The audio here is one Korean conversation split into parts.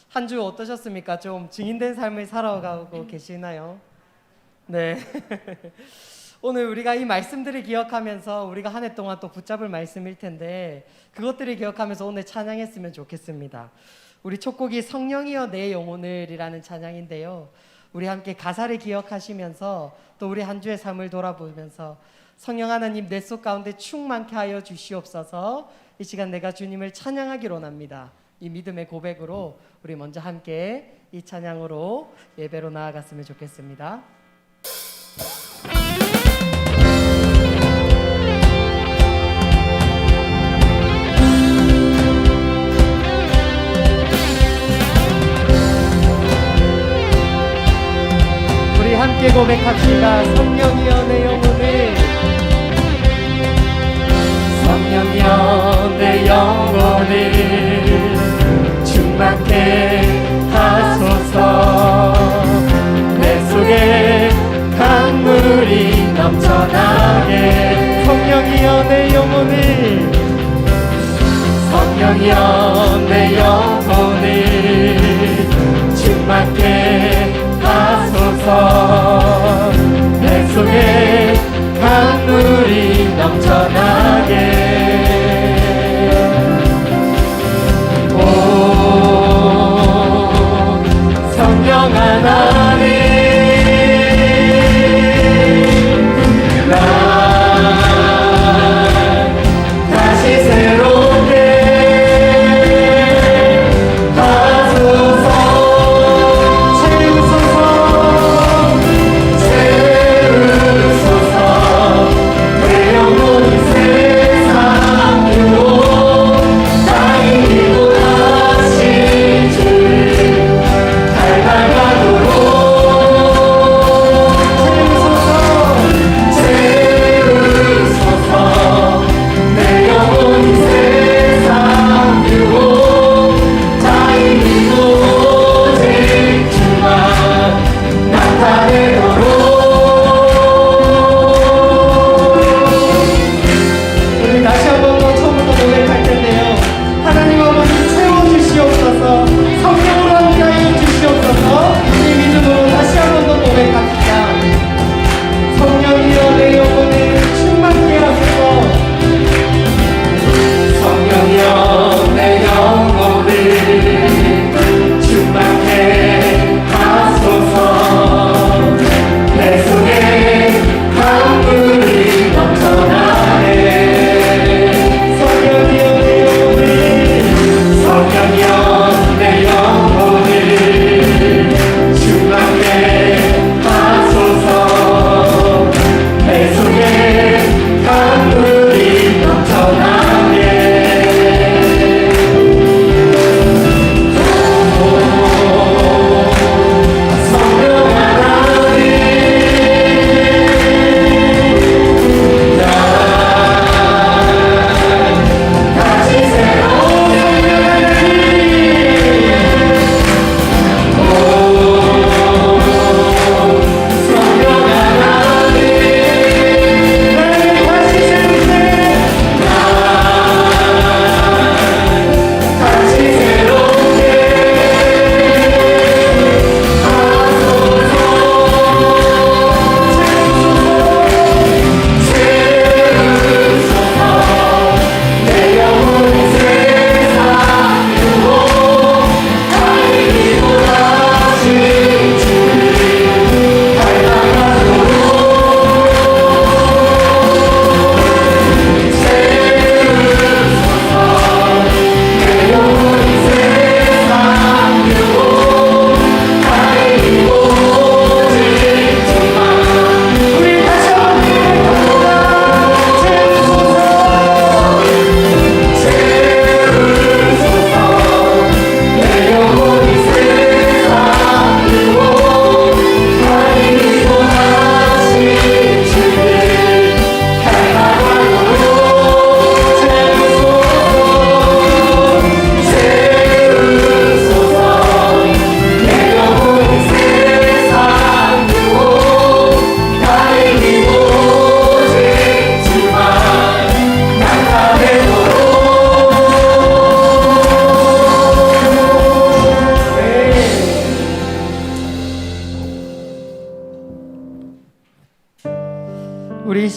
한 주 어떠셨습니까? 좀 증인된 삶을 살아가고 계시나요? 네. 오늘 우리가 이 말씀들을 기억하면서 우리가 한 해 동안 또 붙잡을 말씀일 텐데 그것들을 기억하면서 오늘 찬양했으면 좋겠습니다. 우리 첫 곡이 성령이여 내 영혼을이라는 찬양인데요. 우리 함께 가사를 기억하시면서 또 우리 한 주의 삶을 돌아보면서 성령 하나님 내 속 가운데 충만케 하여 주시옵소서. 이 시간 내가 주님을 찬양하기로 합니다. 이 믿음의 고백으로 우리 먼저 함께 이 찬양으로 예배로 나아갔으면 좋겠습니다. 우리 함께 고백합시다. 성령이여 내 영혼을, 성령이여 내 영혼을 충만케 하소서. 내 속에 강물이 넘쳐나게. 성령이여 내 영혼을, 성령이여 내 영혼을 충만케 하소서. 내 속에 강물이 넘쳐나게. 오 성령 하나님, 날 다시 새롭게 하소서. 채우소서. 내 영혼이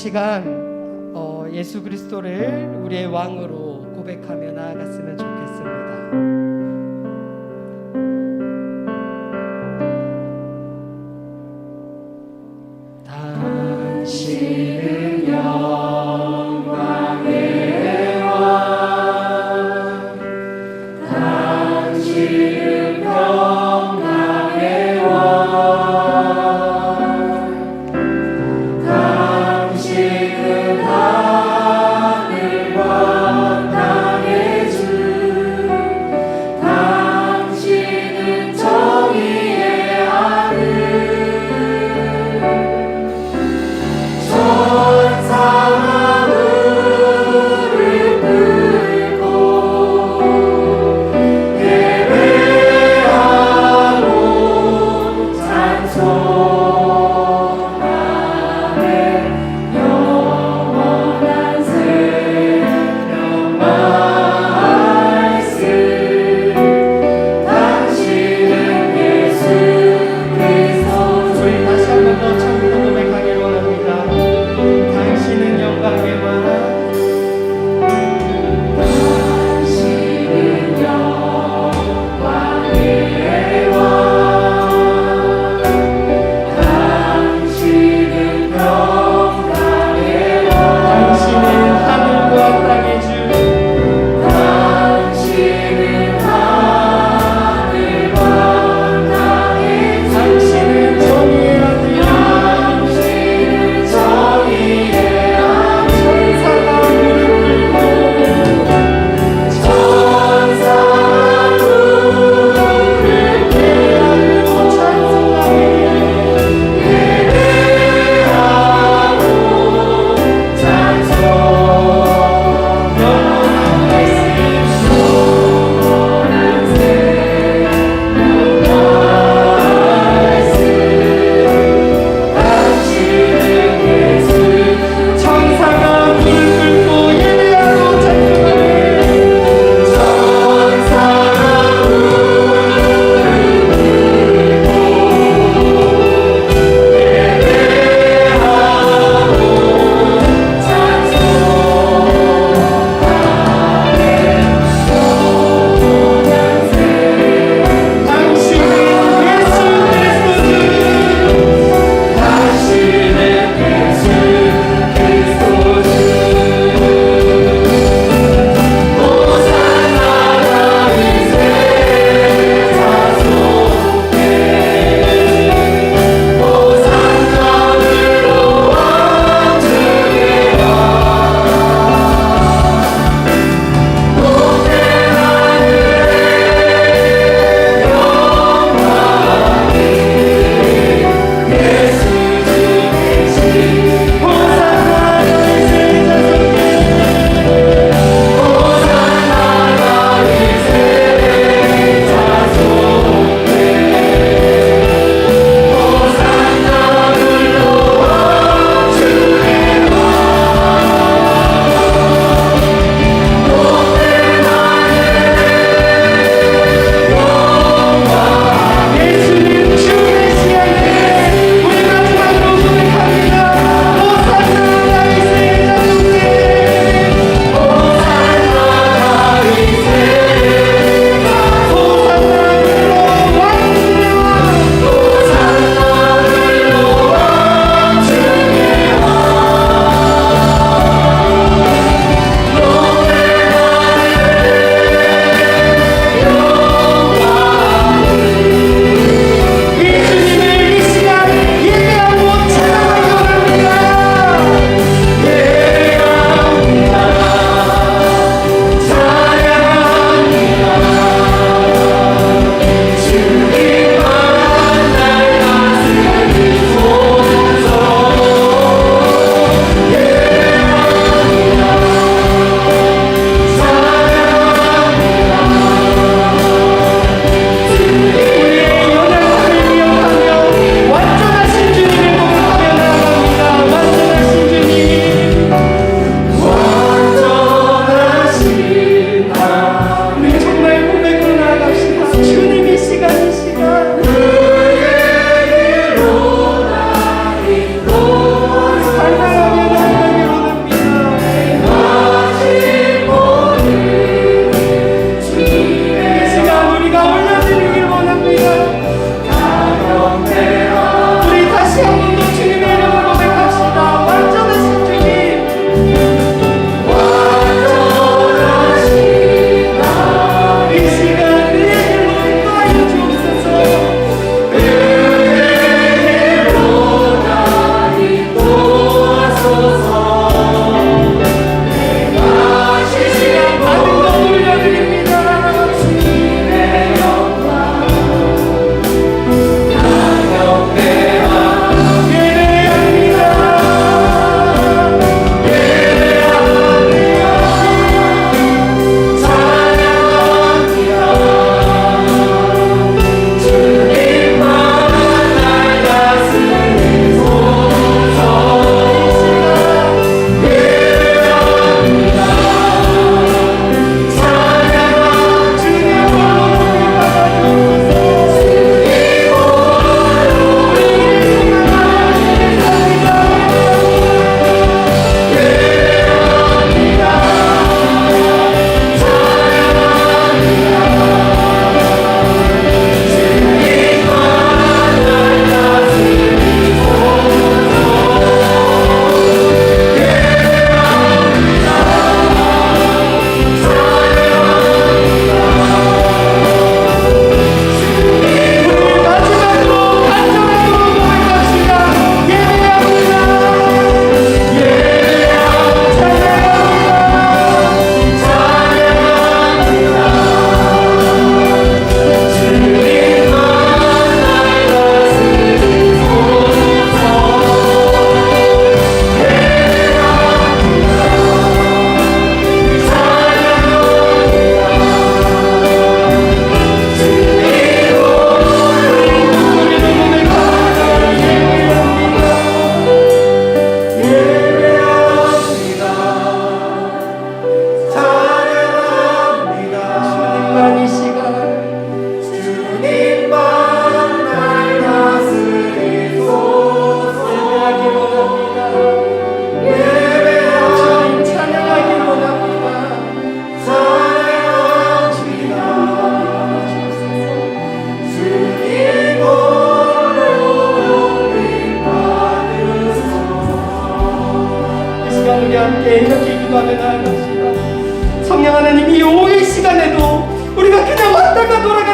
시간 예수 그리스도를 우리의 왕으로 고백하며 나아갔으면 좋겠습니다. 당신은 영광의 왕, 당신은 평강의 왕, 당신은 하늘과 땅의 주, 당신은 정의의 하늘. 천사가 무릎 꿇고 예배하며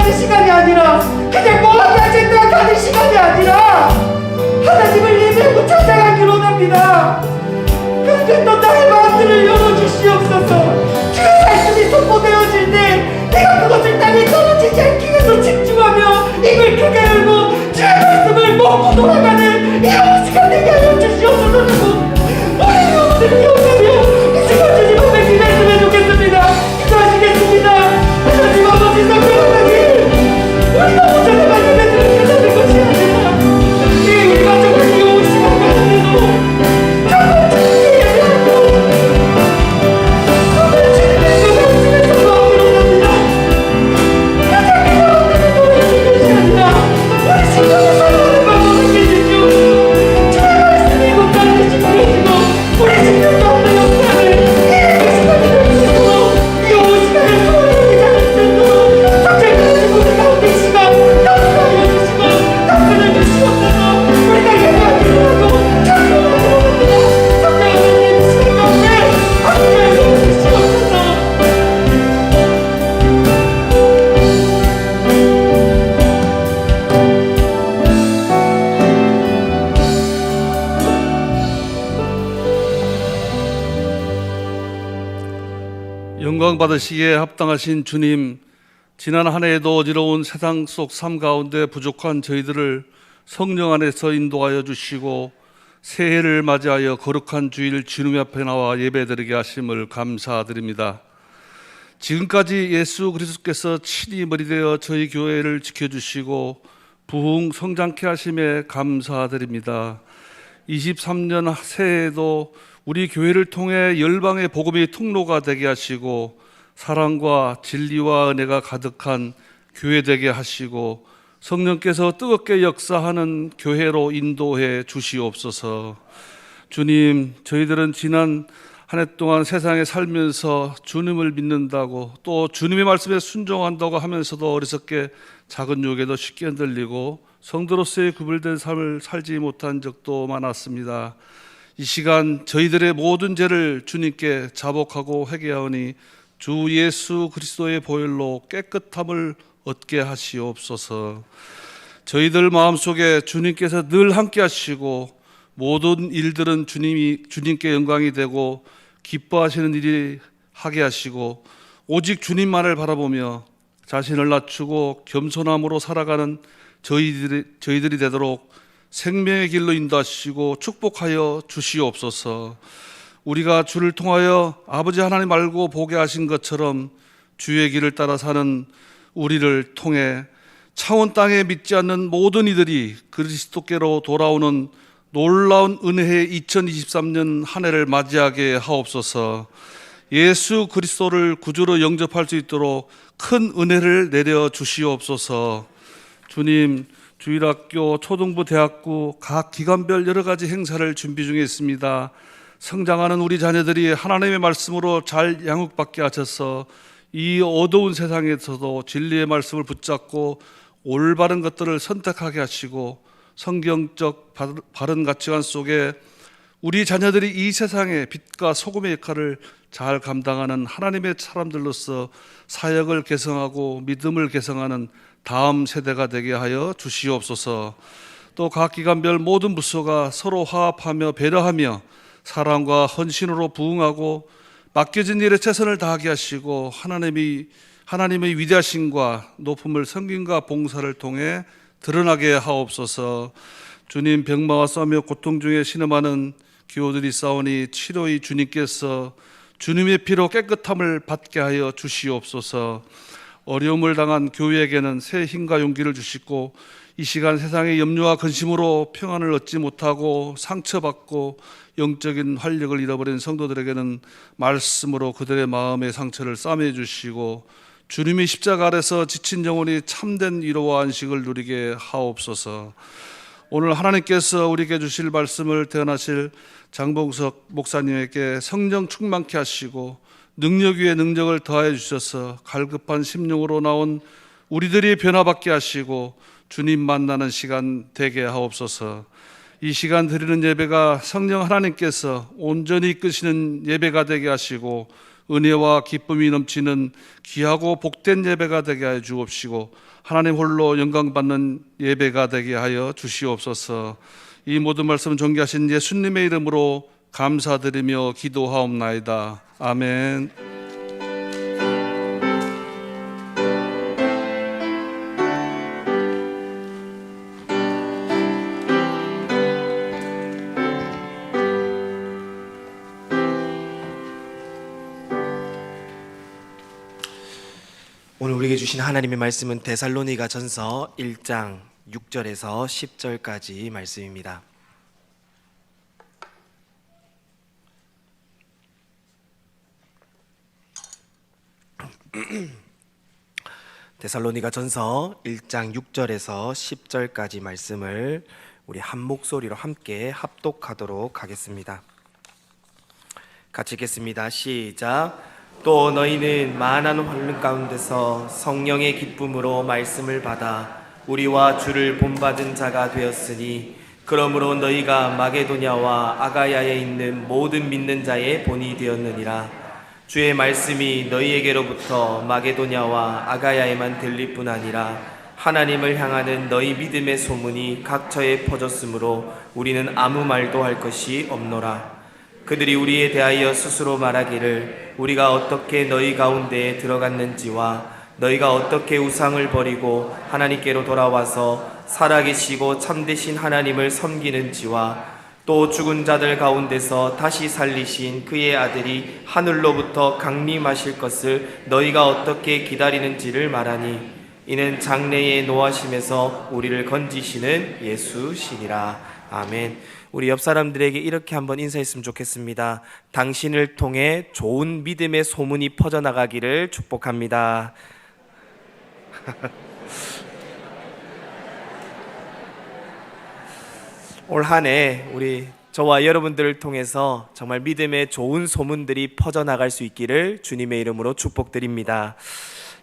생각하는 시간이 아니라 그냥 뭐가 될지 생각하는 시간이 아니라 하나님을 예배하고 찬양하기로 합니다. 그런데 또 나의 마음들을 열어주시옵소서. 주의 말씀이 선포되어질 때 내가 그것을 땅에 떨어지지 않기 위해서 집중하며 입을 크게 열고 주의 말씀을 먹고 돌아가는 이런 시간 되게 하여 주시옵소서. 우리 영혼들을 기억하며 이 시간 주님 앞에 기도했으면 좋겠습니다. 기도하시겠습니다. 하나님 아버지 성령님, 우리가 오전에 말씀에 들으려는 것이 아니라 우리가 정말 이온 시간 가운데도 정말 주님께 예배하고 정말 주님의 그 말씀에서 마음으로 합니다. 가장 기도하는 노래하는 것이 아니라 우리 심령의 사랑하는 마음을 함께 주시옵소서. 주의 말씀이 곧다시 지켜지고 우리 심령 가운데 역사를 이 시간이 될 수 있도록 이 온 시간을 소원하게 할 수 있도록 정말 하나님 우리 가운데 이 시간 역사하여 주시고 답변해 주시옵소서. 우리가 예배하기로 하고 찬송하기로 합니다. 성령 하나님 이 시간 가운데 함께하여 주시옵소서. 영광 받으시기에 합당하신 주님, 지난 한 해에도 어지러운 세상 속 삶 가운데 부족한 저희들을 성령 안에서 인도하여 주시고 새해를 맞이하여 거룩한 주일 주님 앞에 나와 예배드리게 하심을 감사드립니다. 지금까지 예수 그리스도께서 친히 머리 되어 저희 교회를 지켜주시고 부흥 성장케 하심에 감사드립니다. 23년 새해에도 우리 교회를 통해 열방의 복음의 통로가 되게 하시고 사랑과 진리와 은혜가 가득한 교회 되게 하시고 성령께서 뜨겁게 역사하는 교회로 인도해 주시옵소서. 주님, 저희들은 지난 한 해 동안 세상에 살면서 주님을 믿는다고 또 주님의 말씀에 순종한다고 하면서도 어리석게 작은 욕에도 쉽게 흔들리고 성도로서의 구별된 삶을 살지 못한 적도 많았습니다. 이 시간 저희들의 모든 죄를 주님께 자복하고 회개하오니 주 예수 그리스도의 보혈로 깨끗함을 얻게 하시옵소서. 저희들 마음속에 주님께서 늘 함께 하시고 모든 일들은 주님께 영광이 되고 기뻐하시는 일이 하게 하시고 오직 주님만을 바라보며 자신을 낮추고 겸손함으로 살아가는 저희들이 되도록 생명의 길로 인도하시고 축복하여 주시옵소서. 우리가 주를 통하여 아버지 하나님 알고 보게 하신 것처럼 주의 길을 따라 사는 우리를 통해 차원 땅에 믿지 않는 모든 이들이 그리스도께로 돌아오는 놀라운 은혜의 2023년 한 해를 맞이하게 하옵소서. 예수 그리스도를 구주로 영접할 수 있도록 큰 은혜를 내려 주시옵소서. 주님, 주일학교, 초등부, 대학교 각 기관별 여러 가지 행사를 준비 중에 있습니다. 성장하는 우리 자녀들이 하나님의 말씀으로 잘 양육받게 하셔서 이 어두운 세상에서도 진리의 말씀을 붙잡고 올바른 것들을 선택하게 하시고 성경적 바른 가치관 속에 우리 자녀들이 이 세상의 빛과 소금의 역할을 잘 감당하는 하나님의 사람들로서 사역을 개성하고 믿음을 개성하는 다음 세대가 되게 하여 주시옵소서. 또 각 기관별 모든 부서가 서로 화합하며 배려하며 사랑과 헌신으로 부응하고 맡겨진 일에 최선을 다하게 하시고 하나님의 위대하심과 높음을 섬김과 봉사를 통해 드러나게 하옵소서. 주님, 병마와 싸우며 고통 중에 신음하는 기호들이 싸우니 치료의 주님께서 주님의 피로 깨끗함을 받게 하여 주시옵소서. 어려움을 당한 교회에게는 새 힘과 용기를 주시고 이 시간 세상의 염려와 근심으로 평안을 얻지 못하고 상처받고 영적인 활력을 잃어버린 성도들에게는 말씀으로 그들의 마음의 상처를 싸매 주시고 주님의 십자가 아래서 지친 영혼이 참된 위로와 안식을 누리게 하옵소서. 오늘 하나님께서 우리에게 주실 말씀을 대언하실 장봉석 목사님에게 성령 충만케 하시고 능력 위에 능력을 더하여 주셔서 갈급한 심령으로 나온 우리들이 변화받게 하시고 주님 만나는 시간 되게 하옵소서. 이 시간 드리는 예배가 성령 하나님께서 온전히 이끄시는 예배가 되게 하시고 은혜와 기쁨이 넘치는 귀하고 복된 예배가 되게 하여 주옵시고 하나님 홀로 영광받는 예배가 되게 하여 주시옵소서. 이 모든 말씀 존귀하신 예수님의 이름으로 감사드리며 기도하옵나이다. 아멘. 오늘 우리에게 주신 하나님의 말씀은 데살로니가 전서 1장 6절에서 10절까지 말씀입니다. 데살로니가 전서 1장 6절에서 10절까지 말씀을 우리 한 목소리로 함께 합독하도록 하겠습니다. 같이 읽겠습니다. 시작. 또 너희는 만한 환란 가운데서 성령의 기쁨으로 말씀을 받아 우리와 주를 본받은 자가 되었으니 그러므로 너희가 마게도냐와 아가야에 있는 모든 믿는 자의 본이 되었느니라. 주의 말씀이 너희에게로부터 마게도냐와 아가야에만 들릴 뿐 아니라 하나님을 향하는 너희 믿음의 소문이 각처에 퍼졌으므로 우리는 아무 말도 할 것이 없노라. 그들이 우리에 대하여 스스로 말하기를 우리가 어떻게 너희 가운데에 들어갔는지와 너희가 어떻게 우상을 버리고 하나님께로 돌아와서 살아계시고 참되신 하나님을 섬기는지와 또 죽은 자들 가운데서 다시 살리신 그의 아들이 하늘로부터 강림하실 것을 너희가 어떻게 기다리는지를 말하니 이는 장래의 노하심에서 우리를 건지시는 예수시니라. 아멘. 우리 옆 사람들에게 이렇게 한번 인사했으면 좋겠습니다. 당신을 통해 좋은 믿음의 소문이 퍼져나가기를 축복합니다. 올 한 해 우리 저와 여러분들을 통해서 정말 믿음의 좋은 소문들이 퍼져나갈 수 있기를 주님의 이름으로 축복드립니다.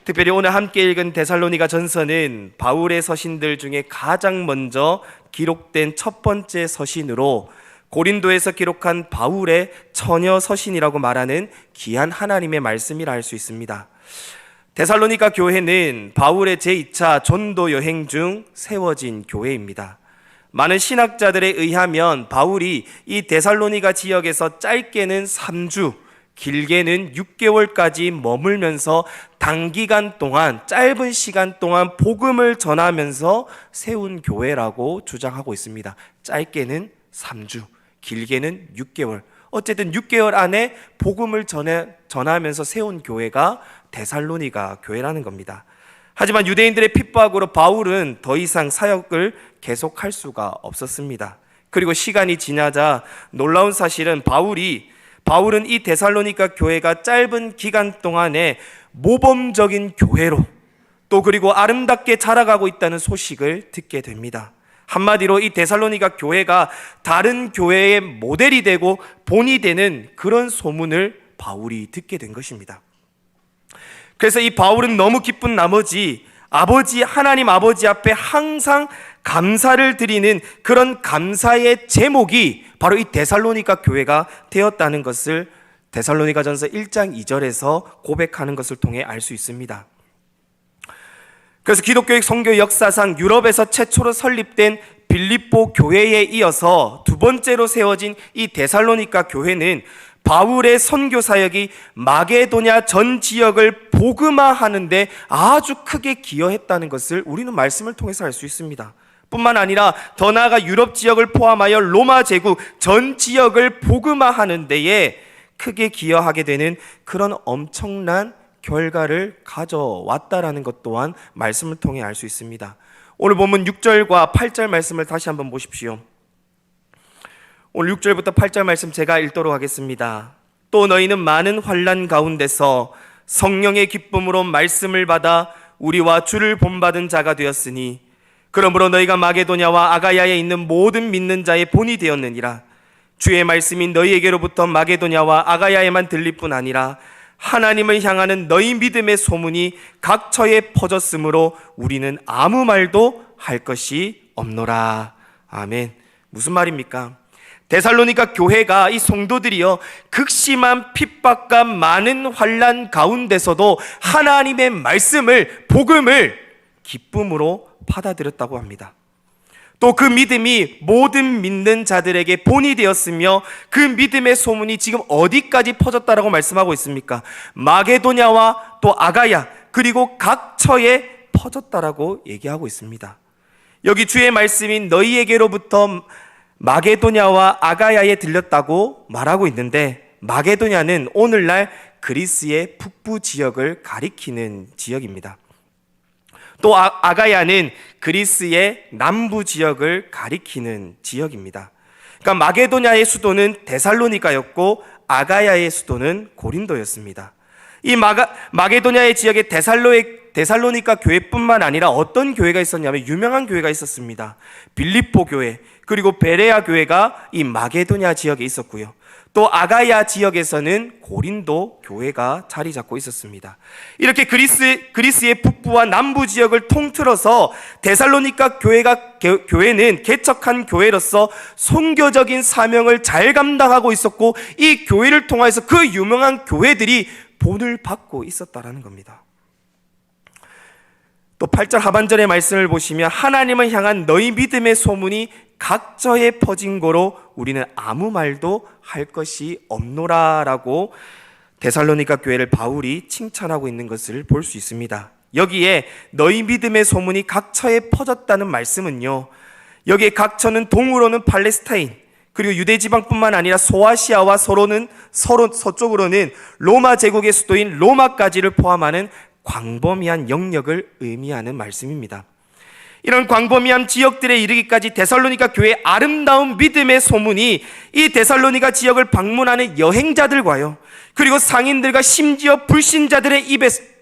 특별히 오늘 함께 읽은 데살로니가 전서는 바울의 서신들 중에 가장 먼저 기록된 첫 번째 서신으로 고린도에서 기록한 바울의 처녀 서신이라고 말하는 귀한 하나님의 말씀이라 할 수 있습니다. 데살로니가 교회는 바울의 제2차 전도 여행 중 세워진 교회입니다. 많은 신학자들에 의하면 바울이 이 데살로니가 지역에서 짧게는 3주, 길게는 6개월까지 머물면서 단기간 동안, 짧은 시간 동안 복음을 전하면서 세운 교회라고 주장하고 있습니다. 짧게는 3주, 길게는 6개월. 어쨌든 6개월 안에 복음을 전하면서 세운 교회가 데살로니가 교회라는 겁니다. 하지만 유대인들의 핍박으로 바울은 더 이상 사역을 계속할 수가 없었습니다. 그리고 시간이 지나자 놀라운 사실은 바울은 이 데살로니가 교회가 짧은 기간 동안에 모범적인 교회로 또 그리고 아름답게 자라가고 있다는 소식을 듣게 됩니다. 한마디로 이 데살로니가 교회가 다른 교회의 모델이 되고 본이 되는 그런 소문을 바울이 듣게 된 것입니다. 그래서 이 바울은 너무 기쁜 나머지 하나님 아버지 앞에 항상 감사를 드리는 그런 감사의 제목이 바로 이 데살로니가 교회가 되었다는 것을 데살로니가전서 1장 2절에서 고백하는 것을 통해 알 수 있습니다. 그래서 기독교의 선교 역사상 유럽에서 최초로 설립된 빌립보 교회에 이어서 두 번째로 세워진 이 데살로니가 교회는 바울의 선교 사역이 마게도냐 전 지역을 복음화하는데 아주 크게 기여했다는 것을 우리는 말씀을 통해서 알 수 있습니다. 뿐만 아니라 더 나아가 유럽 지역을 포함하여 로마 제국 전 지역을 복음화하는 데에 크게 기여하게 되는 그런 엄청난 결과를 가져왔다라는 것 또한 말씀을 통해 알 수 있습니다. 오늘 본문 6절과 8절 말씀을 다시 한번 보십시오. 오늘 6절부터 8절 말씀 제가 읽도록 하겠습니다. 또 너희는 많은 환난 가운데서 성령의 기쁨으로 말씀을 받아 우리와 주를 본받은 자가 되었으니 그러므로 너희가 마게도냐와 아가야에 있는 모든 믿는 자의 본이 되었느니라. 주의 말씀이 너희에게로부터 마게도냐와 아가야에만 들릴 뿐 아니라 하나님을 향하는 너희 믿음의 소문이 각처에 퍼졌으므로 우리는 아무 말도 할 것이 없노라. 아멘. 무슨 말입니까? 데살로니가 교회가 이 성도들이요 극심한 핍박과 많은 환난 가운데서도 하나님의 말씀을 복음을 기쁨으로 받아들였다고 합니다. 또 그 믿음이 모든 믿는 자들에게 본이 되었으며 그 믿음의 소문이 지금 어디까지 퍼졌다라고 말씀하고 있습니까? 마게도냐와 또 아가야 그리고 각 처에 퍼졌다라고 얘기하고 있습니다. 여기 주의 말씀인 너희에게로부터 마게도냐와 아가야에 들렸다고 말하고 있는데, 마게도냐는 오늘날 그리스의 북부 지역을 가리키는 지역입니다. 또 아가야는 그리스의 남부 지역을 가리키는 지역입니다. 그러니까 마게도냐의 수도는 데살로니가였고 아가야의 수도는 고린도였습니다. 이 마게도냐의 지역에 데살로니가 교회뿐만 아니라 어떤 교회가 있었냐면 유명한 교회가 있었습니다. 빌립보 교회, 그리고 베레아 교회가 이 마게도냐 지역에 있었고요. 또 아가야 지역에서는 고린도 교회가 자리 잡고 있었습니다. 이렇게 그리스의 북부와 남부 지역을 통틀어서 데살로니가 교회는 개척한 교회로서 선교적인 사명을 잘 감당하고 있었고, 이 교회를 통해서 그 유명한 교회들이 본을 받고 있었다라는 겁니다. 또 8절 하반절의 말씀을 보시면 하나님을 향한 너희 믿음의 소문이 각처에 퍼진 고로 우리는 아무 말도 할 것이 없노라라고 데살로니가 교회를 바울이 칭찬하고 있는 것을 볼 수 있습니다. 여기에 너희 믿음의 소문이 각처에 퍼졌다는 말씀은요, 여기에 각처는 동으로는 팔레스타인, 그리고 유대 지방뿐만 아니라 소아시아와 서쪽으로는 로마 제국의 수도인 로마까지를 포함하는 광범위한 영역을 의미하는 말씀입니다. 이런 광범위한 지역들에 이르기까지 데살로니가 교회의 아름다운 믿음의 소문이 이 데살로니가 지역을 방문하는 여행자들과요, 그리고 상인들과 심지어 불신자들의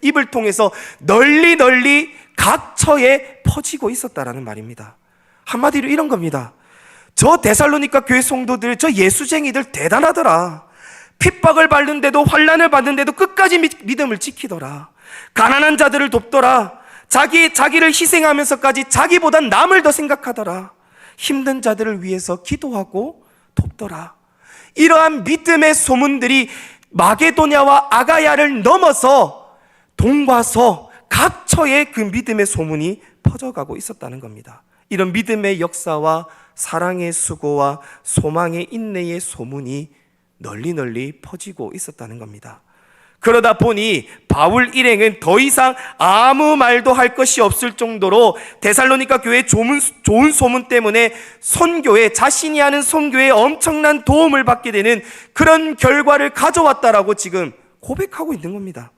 입을 통해서 널리 각처에 퍼지고 있었다라는 말입니다. 한마디로 이런 겁니다. 저 데살로니가 교회 성도들, 저 예수쟁이들 대단하더라. 핍박을 받는데도, 환난을 받는데도 끝까지 믿음을 지키더라. 가난한 자들을 돕더라. 자기를 희생하면서까지 자기보다 남을 더 생각하더라. 힘든 자들을 위해서 기도하고 돕더라. 이러한 믿음의 소문들이 마게도냐와 아가야를 넘어서 동과 서 각처에 그 믿음의 소문이 퍼져가고 있었다는 겁니다. 이런 믿음의 역사와 사랑의 수고와 소망의 인내의 소문이 널리 퍼지고 있었다는 겁니다. 그러다 보니 바울 일행은 더 이상 아무 말도 할 것이 없을 정도로 데살로니가 교회의 좋은 소문 때문에 선교에, 자신이 하는 선교에 엄청난 도움을 받게 되는 그런 결과를 가져왔다라고 지금 고백하고 있는 겁니다.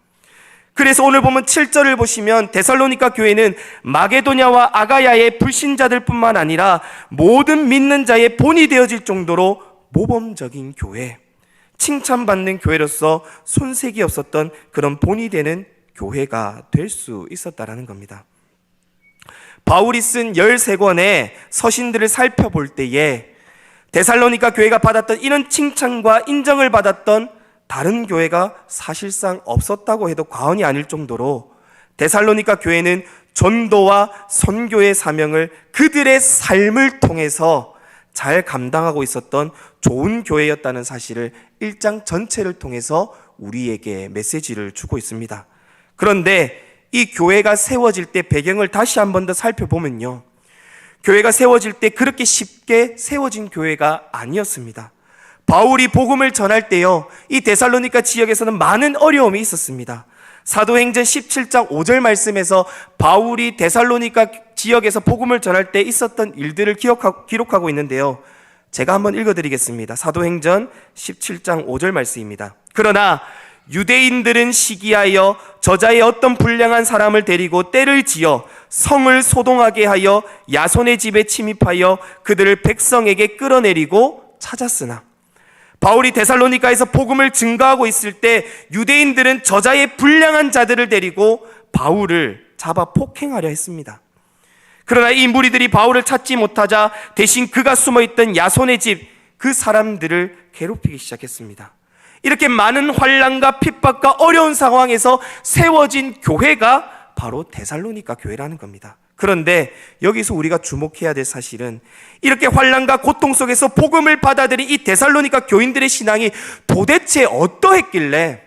그래서 오늘 보면 7절을 보시면 데살로니가 교회는 마게도냐와 아가야의 불신자들뿐만 아니라 모든 믿는 자의 본이 되어질 정도로 모범적인 교회, 칭찬받는 교회로서 손색이 없었던 그런 본이 되는 교회가 될 수 있었다라는 겁니다. 바울이 쓴 13권의 서신들을 살펴볼 때에 데살로니가 교회가 받았던 이런 칭찬과 인정을 받았던 다른 교회가 사실상 없었다고 해도 과언이 아닐 정도로 데살로니가 교회는 전도와 선교의 사명을 그들의 삶을 통해서 잘 감당하고 있었던 좋은 교회였다는 사실을 1장 전체를 통해서 우리에게 메시지를 주고 있습니다. 그런데 이 교회가 세워질 때 배경을 다시 한 번 더 살펴보면요, 교회가 세워질 때 그렇게 쉽게 세워진 교회가 아니었습니다. 바울이 복음을 전할 때요, 이 데살로니가 지역에서는 많은 어려움이 있었습니다. 사도행전 17장 5절 말씀에서 바울이 데살로니가 지역에서 복음을 전할 때 있었던 일들을 기록하고 있는데요, 제가 한번 읽어드리겠습니다. 사도행전 17장 5절 말씀입니다. 그러나 유대인들은 시기하여 저자의 어떤 불량한 사람을 데리고 때를 지어 성을 소동하게 하여 야손의 집에 침입하여 그들을 백성에게 끌어내리고 찾았으나, 바울이 데살로니가에서 복음을 증거하고 있을 때 유대인들은 저자의 불량한 자들을 데리고 바울을 잡아 폭행하려 했습니다. 그러나 이 무리들이 바울을 찾지 못하자 대신 그가 숨어있던 야손의 집, 그 사람들을 괴롭히기 시작했습니다. 이렇게 많은 환난과 핍박과 어려운 상황에서 세워진 교회가 바로 데살로니가 교회라는 겁니다. 그런데 여기서 우리가 주목해야 될 사실은 이렇게 환난과 고통 속에서 복음을 받아들인 이 데살로니가 교인들의 신앙이 도대체 어떠했길래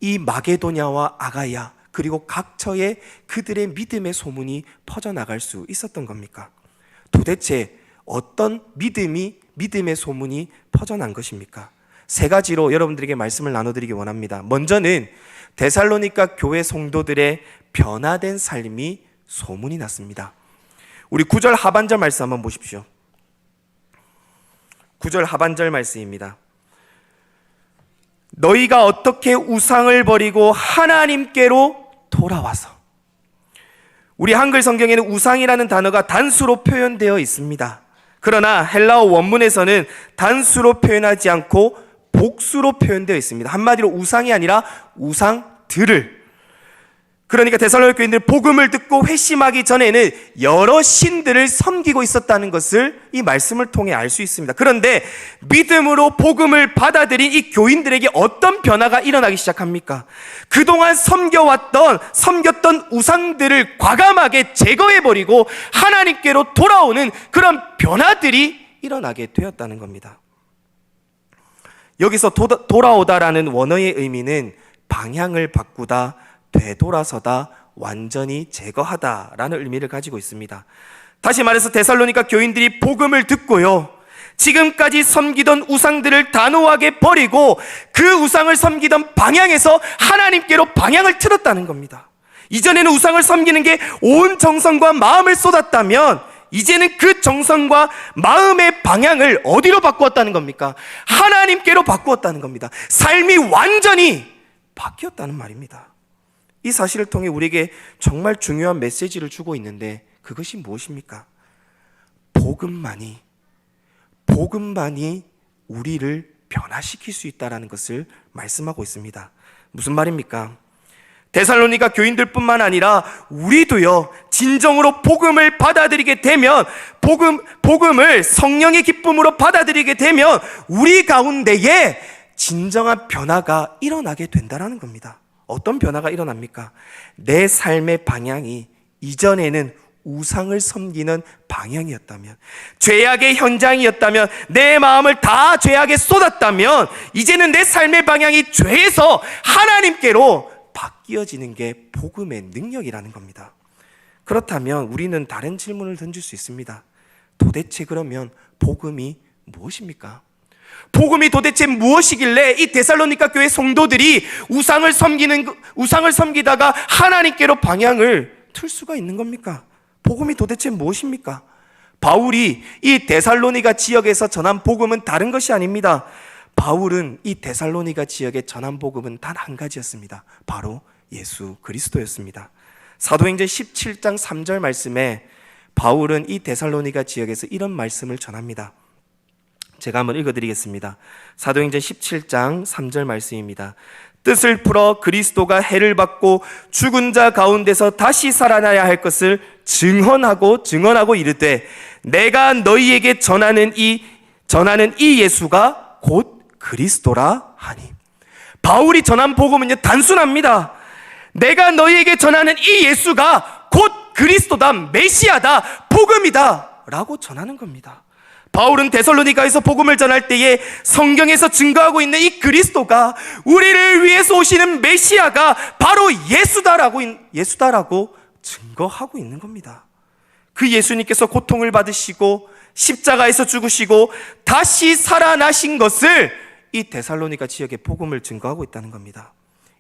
이 마게도냐와 아가야 그리고 각처에 그들의 믿음의 소문이 퍼져나갈 수 있었던 겁니까? 도대체 어떤 믿음의 소문이 퍼져난 것입니까? 세 가지로 여러분들에게 말씀을 나눠드리기 원합니다. 먼저는 데살로니가 교회 성도들의 변화된 삶이 소문이 났습니다. 우리 9절 하반절 말씀 한번 보십시오. 9절 하반절 말씀입니다. 너희가 어떻게 우상을 버리고 하나님께로 돌아와서. 우리 한글 성경에는 우상이라는 단어가 단수로 표현되어 있습니다. 그러나 헬라어 원문에서는 단수로 표현하지 않고 복수로 표현되어 있습니다. 한마디로 우상이 아니라 우상들을. 그러니까 데살로니가 교인들 복음을 듣고 회심하기 전에는 여러 신들을 섬기고 있었다는 것을 이 말씀을 통해 알 수 있습니다. 그런데 믿음으로 복음을 받아들인 이 교인들에게 어떤 변화가 일어나기 시작합니까? 그동안 섬겼던 우상들을 과감하게 제거해버리고 하나님께로 돌아오는 그런 변화들이 일어나게 되었다는 겁니다. 여기서 돌아오다라는 원어의 의미는 방향을 바꾸다, 되돌아서다, 완전히 제거하다라는 의미를 가지고 있습니다. 다시 말해서 데살로니가 교인들이 복음을 듣고요, 지금까지 섬기던 우상들을 단호하게 버리고 그 우상을 섬기던 방향에서 하나님께로 방향을 틀었다는 겁니다. 이전에는 우상을 섬기는 게 온 정성과 마음을 쏟았다면 이제는 그 정성과 마음의 방향을 어디로 바꾸었다는 겁니까? 하나님께로 바꾸었다는 겁니다. 삶이 완전히 바뀌었다는 말입니다. 이 사실을 통해 우리에게 정말 중요한 메시지를 주고 있는데 그것이 무엇입니까? 복음만이 우리를 변화시킬 수 있다는 것을 말씀하고 있습니다. 무슨 말입니까? 데살로니가 교인들뿐만 아니라 우리도요, 진정으로 복음을 받아들이게 되면, 복음을 성령의 기쁨으로 받아들이게 되면 우리 가운데에 진정한 변화가 일어나게 된다는 겁니다. 어떤 변화가 일어납니까? 내 삶의 방향이 이전에는 우상을 섬기는 방향이었다면, 죄악의 현장이었다면, 내 마음을 다 죄악에 쏟았다면 이제는 내 삶의 방향이 죄에서 하나님께로 바뀌어지는 게 복음의 능력이라는 겁니다. 그렇다면 우리는 다른 질문을 던질 수 있습니다. 도대체 그러면 복음이 무엇입니까? 복음이 도대체 무엇이길래 이 데살로니가 교회 성도들이 우상을 섬기다가 하나님께로 방향을 틀 수가 있는 겁니까? 복음이 도대체 무엇입니까? 바울이 이 데살로니가 지역에서 전한 복음은 다른 것이 아닙니다. 바울은 이 데살로니가 지역에 전한 복음은 단 한 가지였습니다. 바로 예수 그리스도였습니다. 사도행전 17장 3절 말씀에 바울은 이 데살로니가 지역에서 이런 말씀을 전합니다. 제가 한번 읽어드리겠습니다. 사도행전 17장 3절 말씀입니다. 뜻을 풀어 그리스도가 해를 받고 죽은 자 가운데서 다시 살아나야 할 것을 증언하고 이르되 내가 너희에게 전하는 이 예수가 곧 그리스도라 하니. 바울이 전한 복음은요, 단순합니다. 내가 너희에게 전하는 이 예수가 곧 그리스도다, 메시아다, 복음이다 라고 전하는 겁니다. 바울은 데살로니가에서 복음을 전할 때에 성경에서 증거하고 있는 이 그리스도가, 우리를 위해서 오시는 메시아가 바로 예수다라고 증거하고 있는 겁니다. 그 예수님께서 고통을 받으시고 십자가에서 죽으시고 다시 살아나신 것을 이 데살로니가 지역의 복음을 증거하고 있다는 겁니다.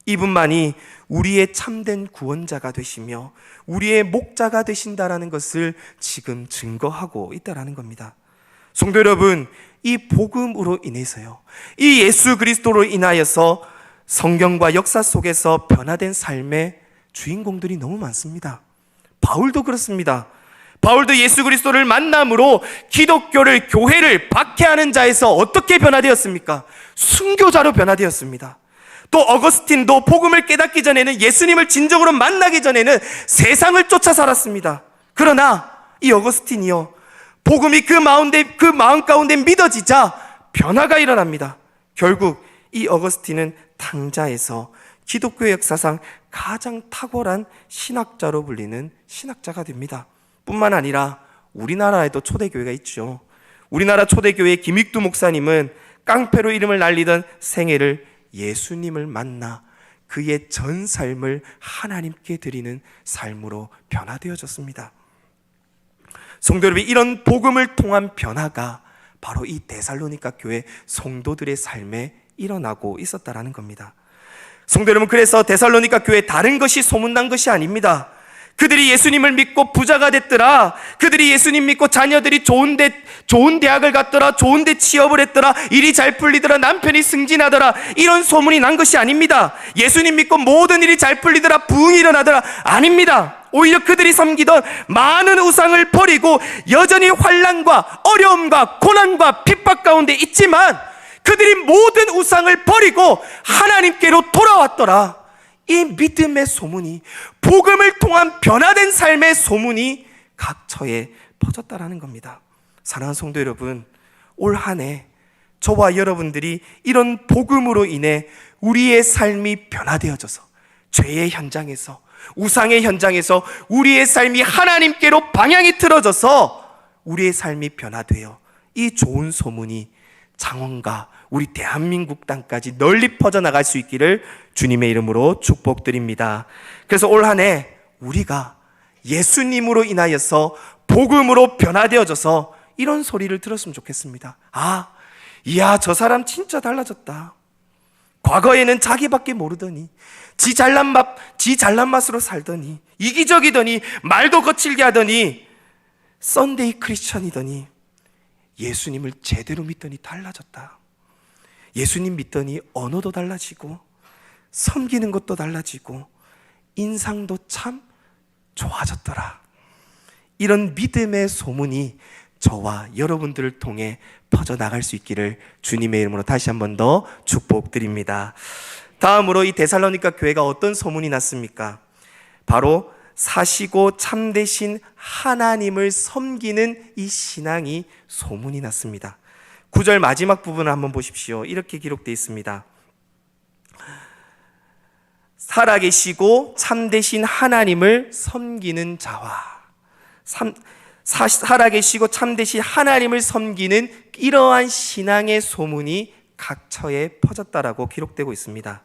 이분만이 우리의 참된 구원자가 되시며 우리의 목자가 되신다라는 것을 지금 증거하고 있다라는 겁니다. 성도 여러분, 이 복음으로 인해서요, 이 예수 그리스도로 인하여서 성경과 역사 속에서 변화된 삶의 주인공들이 너무 많습니다. 바울도 그렇습니다. 바울도 예수 그리스도를 만남으로 기독교를, 교회를 박해하는 자에서 어떻게 변화되었습니까? 순교자로 변화되었습니다. 또 어거스틴도 복음을 깨닫기 전에는, 예수님을 진정으로 만나기 전에는 세상을 쫓아 살았습니다. 그러나 이 어거스틴이요, 복음이 그 마음 가운데 믿어지자 변화가 일어납니다. 결국 이 어거스틴은 탕자에서 기독교 역사상 가장 탁월한 신학자로 불리는 신학자가 됩니다. 뿐만 아니라 우리나라에도 초대교회가 있죠. 우리나라 초대교회 김익두 목사님은 깡패로 이름을 날리던 생애를 예수님을 만나 그의 전 삶을 하나님께 드리는 삶으로 변화되어졌습니다. 성도 여러분, 이런 복음을 통한 변화가 바로 이 데살로니가 교회 성도들의 삶에 일어나고 있었다라는 겁니다. 성도 여러분, 그래서 데살로니가 교회 다른 것이 소문난 것이 아닙니다. 그들이 예수님을 믿고 부자가 됐더라, 그들이 예수님 믿고 자녀들이 좋은 대학을 갔더라, 좋은 데 취업을 했더라, 일이 잘 풀리더라, 남편이 승진하더라, 이런 소문이 난 것이 아닙니다. 예수님 믿고 모든 일이 잘 풀리더라, 부흥이 일어나더라, 아닙니다. 오히려 그들이 섬기던 많은 우상을 버리고 여전히 환난과 어려움과 고난과 핍박 가운데 있지만 그들이 모든 우상을 버리고 하나님께로 돌아왔더라. 이 믿음의 소문이, 복음을 통한 변화된 삶의 소문이 각처에 퍼졌다라는 겁니다. 사랑하는 성도 여러분, 올 한 해 저와 여러분들이 이런 복음으로 인해 우리의 삶이 변화되어져서 죄의 현장에서, 우상의 현장에서 우리의 삶이 하나님께로 방향이 틀어져서 우리의 삶이 변화되어 이 좋은 소문이 창원과 우리 대한민국 땅까지 널리 퍼져나갈 수 있기를 주님의 이름으로 축복드립니다. 그래서 올 한 해 우리가 예수님으로 인하여서 복음으로 변화되어져서 이런 소리를 들었으면 좋겠습니다. 이야, 저 사람 진짜 달라졌다. 과거에는 자기밖에 모르더니, 지 잘난 맛으로 살더니, 이기적이더니, 말도 거칠게 하더니, 썬데이 크리스천이더니, 예수님을 제대로 믿더니 달라졌다. 예수님 믿더니 언어도 달라지고 섬기는 것도 달라지고 인상도 참 좋아졌더라. 이런 믿음의 소문이 저와 여러분들을 통해 퍼져나갈 수 있기를 주님의 이름으로 다시 한 번 더 축복드립니다. 다음으로 이 데살로니가 교회가 어떤 소문이 났습니까? 바로 사시고 참되신 하나님을 섬기는 이 신앙이 소문이 났습니다. 9절 마지막 부분을 한번 보십시오. 이렇게 기록되어 있습니다. 살아계시고 참되신 하나님을 섬기는 자와, 살아계시고 참되신 하나님을 섬기는 이러한 신앙의 소문이 각처에 퍼졌다라고 기록되고 있습니다.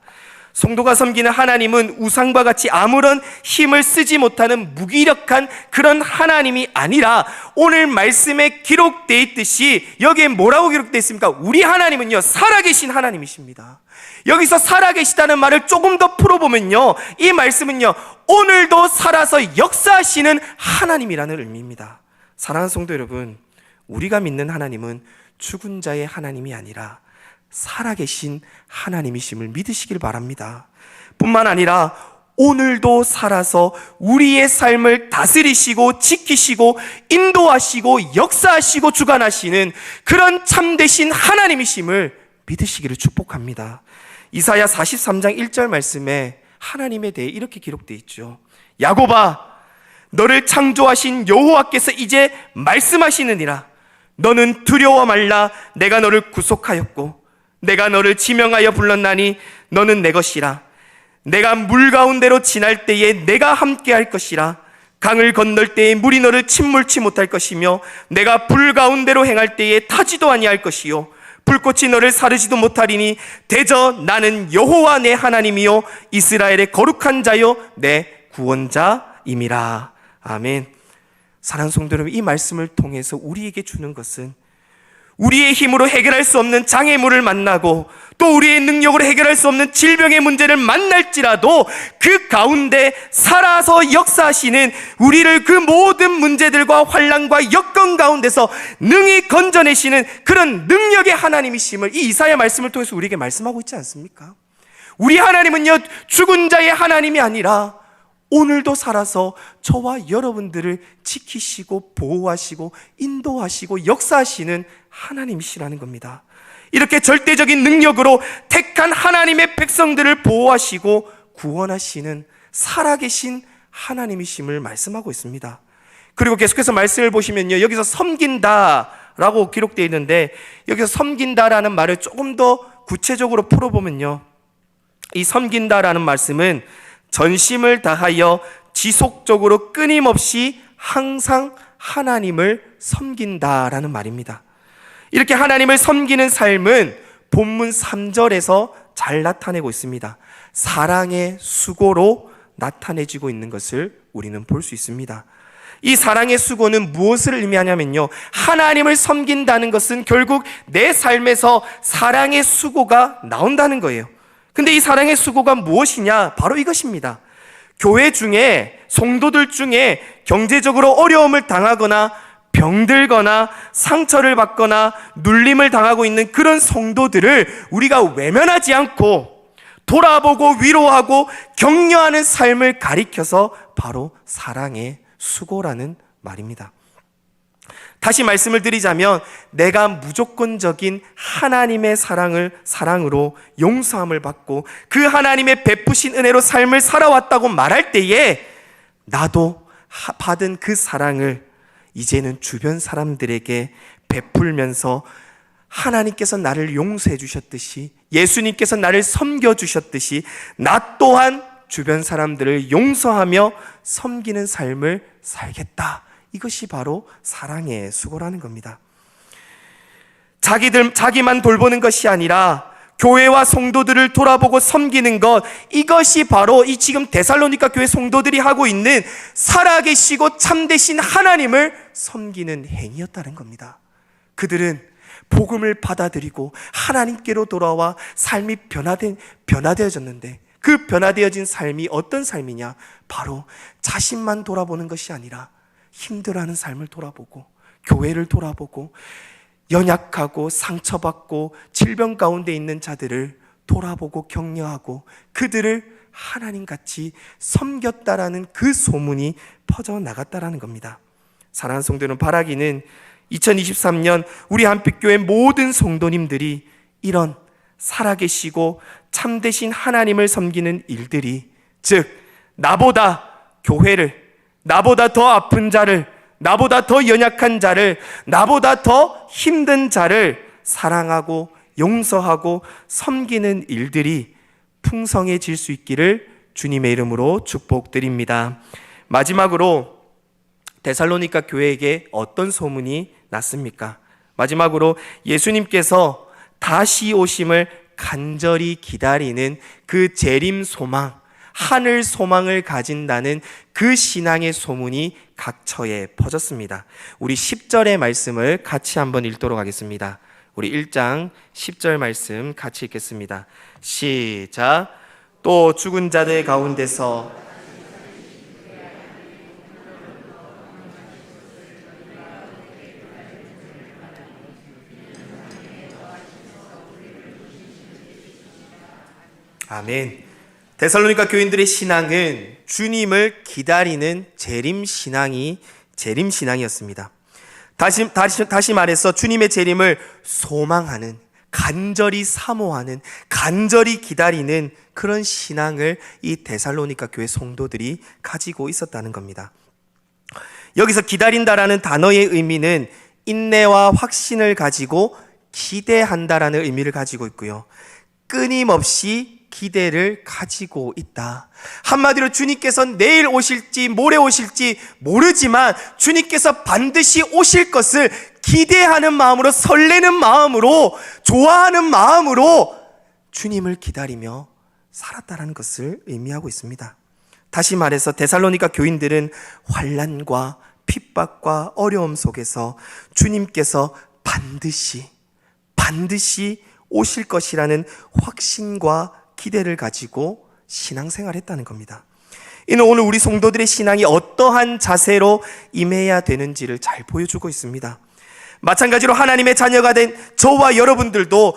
성도가 섬기는 하나님은 우상과 같이 아무런 힘을 쓰지 못하는 무기력한 그런 하나님이 아니라 오늘 말씀에 기록되어 있듯이 여기에 뭐라고 기록되어 있습니까? 우리 하나님은요, 살아계신 하나님이십니다. 여기서 살아계시다는 말을 조금 더 풀어보면요, 이 말씀은요, 오늘도 살아서 역사하시는 하나님이라는 의미입니다. 사랑하는 성도 여러분, 우리가 믿는 하나님은 죽은 자의 하나님이 아니라 살아계신 하나님이심을 믿으시길 바랍니다. 뿐만 아니라 오늘도 살아서 우리의 삶을 다스리시고 지키시고 인도하시고 역사하시고 주관하시는 그런 참되신 하나님이심을 믿으시기를 축복합니다. 이사야 43장 1절 말씀에 하나님에 대해 이렇게 기록되어 있죠. 야곱아, 너를 창조하신 여호와께서 이제 말씀하시느니라. 너는 두려워 말라. 내가 너를 구속하였고 내가 너를 지명하여 불렀나니 너는 내 것이라. 내가 물 가운데로 지날 때에 내가 함께 할 것이라. 강을 건널 때에 물이 너를 침몰치 못할 것이며 내가 불 가운데로 행할 때에 타지도 아니할 것이요 불꽃이 너를 사르지도 못하리니 대저 나는 여호와 내 하나님이요 이스라엘의 거룩한 자요 내 구원자임이라. 아멘. 사랑하는 성도 여러분, 이 말씀을 통해서 우리에게 주는 것은 우리의 힘으로 해결할 수 없는 장애물을 만나고 또 우리의 능력으로 해결할 수 없는 질병의 문제를 만날지라도 그 가운데 살아서 역사하시는, 우리를 그 모든 문제들과 환난과 여건 가운데서 능히 건져내시는 그런 능력의 하나님이심을 이 이사야 말씀을 통해서 우리에게 말씀하고 있지 않습니까? 우리 하나님은요, 죽은 자의 하나님이 아니라 오늘도 살아서 저와 여러분들을 지키시고 보호하시고 인도하시고 역사하시는 하나님이시라는 겁니다. 이렇게 절대적인 능력으로 택한 하나님의 백성들을 보호하시고 구원하시는 살아계신 하나님이심을 말씀하고 있습니다. 그리고 계속해서 말씀을 보시면요, 여기서 섬긴다라고 기록되어 있는데 여기서 섬긴다라는 말을 조금 더 구체적으로 풀어보면요, 이 섬긴다라는 말씀은 전심을 다하여 지속적으로 끊임없이 항상 하나님을 섬긴다라는 말입니다. 이렇게 하나님을 섬기는 삶은 본문 3절에서 잘 나타내고 있습니다. 사랑의 수고로 나타내지고 있는 것을 우리는 볼 수 있습니다. 이 사랑의 수고는 무엇을 의미하냐면요, 하나님을 섬긴다는 것은 결국 내 삶에서 사랑의 수고가 나온다는 거예요. 근데 이 사랑의 수고가 무엇이냐? 바로 이것입니다. 교회 중에, 성도들 중에 경제적으로 어려움을 당하거나 병들거나 상처를 받거나 눌림을 당하고 있는 그런 성도들을 우리가 외면하지 않고 돌아보고 위로하고 격려하는 삶을 가리켜서 바로 사랑의 수고라는 말입니다. 다시 말씀을 드리자면, 내가 무조건적인 하나님의 사랑으로 용서함을 받고 그 하나님의 베푸신 은혜로 삶을 살아왔다고 말할 때에 나도 받은 그 사랑을 이제는 주변 사람들에게 베풀면서 하나님께서 나를 용서해 주셨듯이, 예수님께서 나를 섬겨 주셨듯이 나 또한 주변 사람들을 용서하며 섬기는 삶을 살겠다. 이것이 바로 사랑의 수고라는 겁니다. 자기만 돌보는 것이 아니라 교회와 성도들을 돌아보고 섬기는 것, 이것이 바로 이 지금 데살로니가 교회 성도들이 하고 있는 살아계시고 참되신 하나님을 섬기는 행위였다는 겁니다. 그들은 복음을 받아들이고 하나님께로 돌아와 삶이 변화되어졌는데, 그 변화되어진 삶이 어떤 삶이냐? 바로 자신만 돌아보는 것이 아니라 힘들어하는 삶을 돌아보고 교회를 돌아보고 연약하고 상처받고 질병 가운데 있는 자들을 돌아보고 격려하고 그들을 하나님같이 섬겼다라는 그 소문이 퍼져나갔다라는 겁니다. 사랑하는 성도는, 바라기는 2023년 우리 한빛교회 모든 성도님들이 이런 살아계시고 참되신 하나님을 섬기는 일들이, 즉 나보다 교회를, 나보다 더 아픈 자를, 나보다 더 연약한 자를, 나보다 더 힘든 자를 사랑하고 용서하고 섬기는 일들이 풍성해질 수 있기를 주님의 이름으로 축복드립니다. 마지막으로 데살로니가 교회에게 어떤 소문이 났습니까? 마지막으로 예수님께서 다시 오심을 간절히 기다리는 그 재림 소망, 하늘 소망을 가진다는 그 신앙의 소문이 각처에 퍼졌습니다. 우리 10절의 말씀을 같이 한번 읽도록 하겠습니다. 우리 1장 10절 말씀 같이 읽겠습니다. 시작. 또 죽은 자들 가운데서 아멘. 데살로니가 교인들의 신앙은 주님을 기다리는 재림신앙이었습니다. 다시 말해서 주님의 재림을 소망하는, 간절히 사모하는, 간절히 기다리는 그런 신앙을 이 데살로니가 교회 성도들이 가지고 있었다는 겁니다. 여기서 기다린다라는 단어의 의미는 인내와 확신을 가지고 기대한다라는 의미를 가지고 있고요, 끊임없이 기대를 가지고 있다. 한마디로 주님께서 내일 오실지 모레 오실지 모르지만 주님께서 반드시 오실 것을 기대하는 마음으로, 설레는 마음으로, 좋아하는 마음으로 주님을 기다리며 살았다는 것을 의미하고 있습니다. 다시 말해서 데살로니가 교인들은 환난과 핍박과 어려움 속에서 주님께서 반드시 오실 것이라는 확신과 기대를 가지고 신앙생활했다는 겁니다. 이는 오늘 우리 성도들의 신앙이 어떠한 자세로 임해야 되는지를 잘 보여주고 있습니다. 마찬가지로 하나님의 자녀가 된 저와 여러분들도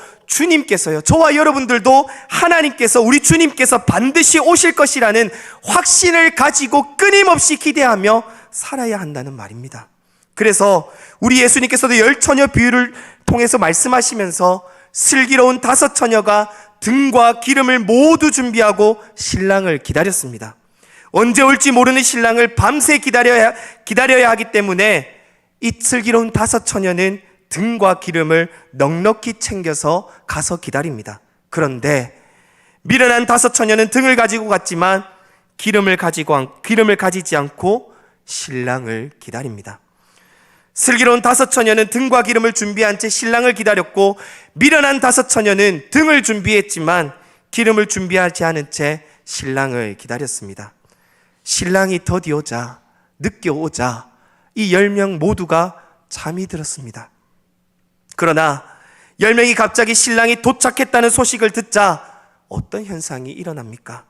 하나님께서, 우리 주님께서 반드시 오실 것이라는 확신을 가지고 끊임없이 기대하며 살아야 한다는 말입니다. 그래서 우리 예수님께서도 10처녀 비유를 통해서 말씀하시면서 슬기로운 5처녀가 등과 기름을 모두 준비하고 신랑을 기다렸습니다. 언제 올지 모르는 신랑을 밤새 기다려야 하기 때문에 이 슬기로운 5처녀는 등과 기름을 넉넉히 챙겨서 가서 기다립니다. 그런데 미련한 다섯 처녀는 등을 가지고 갔지만 기름을 가지지 않고 신랑을 기다립니다. 슬기로운 다섯 처녀는 등과 기름을 준비한 채 신랑을 기다렸고, 미련한 다섯 처녀는 등을 준비했지만 기름을 준비하지 않은 채 신랑을 기다렸습니다. 신랑이 더디 오자, 늦게 오자 이 10명 모두가 잠이 들었습니다. 그러나 10명이 갑자기 신랑이 도착했다는 소식을 듣자 어떤 현상이 일어납니까?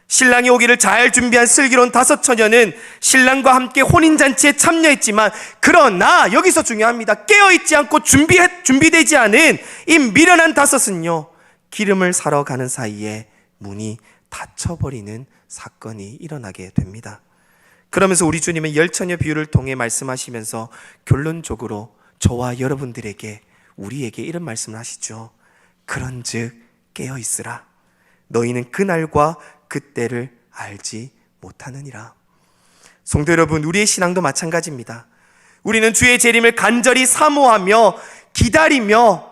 신랑이 오기를 잘 준비한 슬기로운 다섯 처녀는 신랑과 함께 혼인잔치에 참여했지만, 그러나 여기서 중요합니다. 깨어있지 않고 준비되지 않은 이 미련한 다섯은요, 기름을 사러 가는 사이에 문이 닫혀버리는 사건이 일어나게 됩니다. 그러면서 우리 주님은 열 처녀 비유를 통해 말씀하시면서 결론적으로 저와 여러분들에게, 우리에게 이런 말씀을 하시죠. 그런즉 깨어있으라. 너희는 그날과 그때를 알지 못하느니라. 성도 여러분, 우리의 신앙도 마찬가지입니다. 우리는 주의 재림을 간절히 사모하며 기다리며